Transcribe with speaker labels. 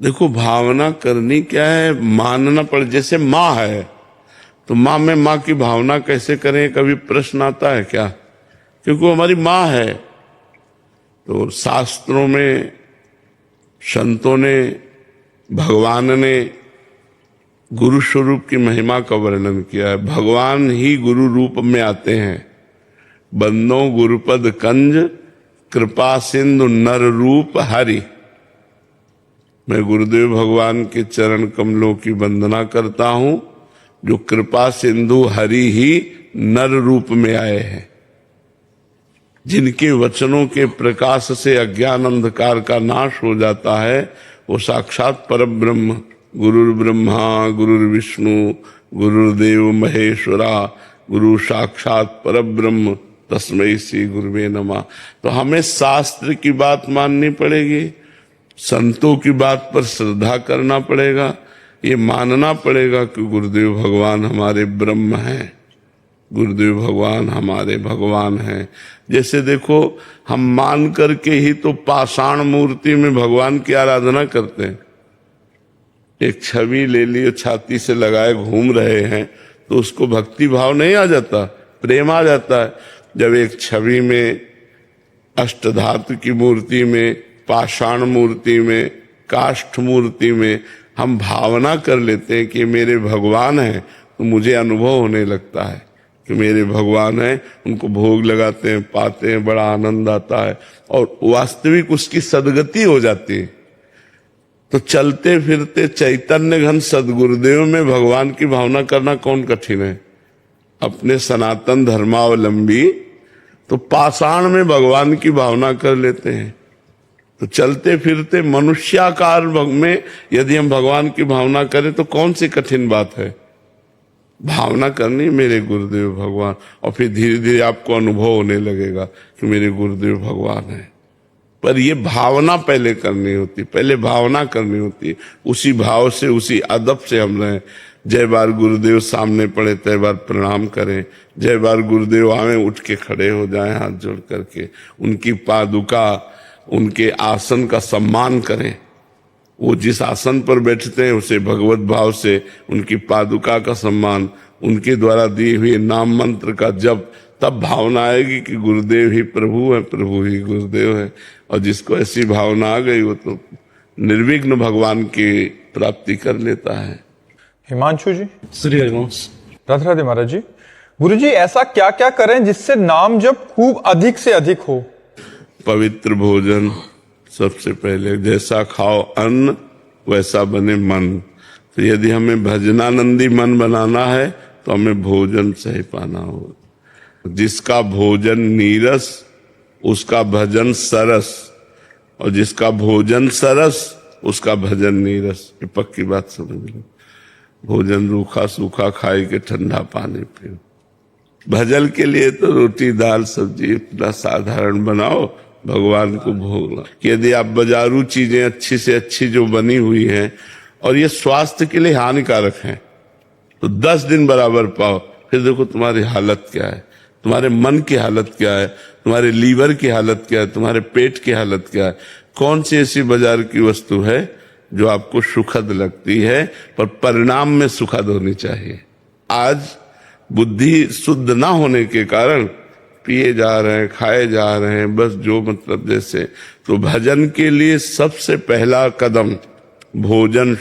Speaker 1: देखो, भावना करनी क्या है, मानना पड़े। जैसे माँ है तो माँ में माँ की भावना कैसे करें, कभी प्रश्न आता है क्या? क्योंकि वो हमारी माँ है। तो शास्त्रों में, संतों ने, भगवान ने गुरु स्वरूप की महिमा का वर्णन किया है। भगवान ही गुरु रूप में आते हैं। बंदो गुरुपद कंज, कृपा सिंधु नर रूप हरि। मैं गुरुदेव भगवान के चरण कमलों की वंदना करता हूं, जो कृपा सिंधु हरि ही नर रूप में आए हैं, जिनके वचनों के प्रकाश से अज्ञान अंधकार का नाश हो जाता है। वो साक्षात परब्रह्म, गुरुर् ब्रह्मा गुरुर्विष्णु गुरुर्देव महेश्वरा, गुरु साक्षात परब्रह्म तस्मै श्री गुरुवे नमः। तो हमें शास्त्र की बात माननी पड़ेगी, संतों की बात पर श्रद्धा करना पड़ेगा, ये मानना पड़ेगा कि गुरुदेव भगवान हमारे ब्रह्म हैं, गुरुदेव भगवान हमारे भगवान हैं। जैसे देखो, हम मान करके ही तो पाषाण मूर्ति में भगवान की आराधना करते हैं। एक छवि ले लिए, छाती से लगाए घूम रहे हैं, तो उसको भक्ति भाव नहीं आ जाता, प्रेम आ जाता है। जब एक छवि में, अष्टधातु की मूर्ति में, पाषाण मूर्ति में, काष्ठ मूर्ति में हम भावना कर लेते हैं कि मेरे भगवान हैं, तो मुझे अनुभव होने लगता है कि मेरे भगवान हैं। उनको भोग लगाते हैं, पाते हैं, बड़ा आनंद आता है और वास्तविक उसकी सदगति हो जाती है। तो चलते फिरते चैतन्य घन सदगुरुदेव में भगवान की भावना करना कौन कठिन है? अपने सनातन धर्मावलंबी तो पाषाण में भगवान की भावना कर लेते हैं। तो चलते फिरते मनुष्याकार में यदि हम भगवान की भावना करें तो कौन सी कठिन बात है? भावना करनी मेरे गुरुदेव भगवान, और फिर धीरे धीरे आपको अनुभव होने लगेगा कि मेरे गुरुदेव भगवान है। पर ये भावना पहले करनी होती, पहले भावना करनी होती। उसी भाव से, उसी अदब से हम रहें। जय बार गुरुदेव सामने पड़े तय बार प्रणाम करें, जय बार गुरुदेव आवे उठ के खड़े हो जाएं हाथ जोड़ करके, उनकी पादुका, उनके आसन का सम्मान करें। वो जिस आसन पर बैठते हैं उसे भगवत भाव से, उनकी पादुका का सम्मान, उनके द्वारा दिए हुए नाम मंत्र का जप, तब भावना आएगी कि गुरुदेव ही प्रभु है, प्रभु ही गुरुदेव है। और जिसको ऐसी भावना आ गई वो तो निर्विघ्न भगवान की प्राप्ति कर लेता है।
Speaker 2: हिमांशु जी,
Speaker 3: श्री हरिवंश।
Speaker 2: राधे राधे महाराज जी। गुरु जी, ऐसा क्या क्या करें जिससे नाम जप खूब अधिक से अधिक हो?
Speaker 1: पवित्र भोजन सबसे पहले। जैसा खाओ अन्न वैसा बने मन। तो यदि हमें भजनानंदी मन बनाना है तो हमें भोजन सही पाना होगा। जिसका भोजन नीरस उसका भजन सरस, और जिसका भोजन सरस उसका भजन नीरस। ये पक्की बात समझ लो। भोजन रूखा सूखा खाए के ठंडा पानी पियो। भजन के लिए तो रोटी दाल सब्जी इतना साधारण बनाओ, भगवान को भोग लो। यदि आप बाजारू चीजें अच्छी से अच्छी जो बनी हुई हैं और ये स्वास्थ्य के लिए हानिकारक हैं, तो 10 दिन बराबर पाओ, फिर देखो तुम्हारी हालत क्या है, तुम्हारे मन की हालत क्या है, तुम्हारे लीवर की हालत क्या है, तुम्हारे पेट की हालत क्या है। कौन सी ऐसी बाजार की वस्तु है जो आपको सुखद लगती है पर परिणाम में सुखद होनी चाहिए? आज बुद्धि शुद्ध ना होने के कारण पिए जा रहे हैं, खाए जा रहे हैं, बस जो मतलब जैसे। तो भजन के लिए सबसे पहला कदम भोजन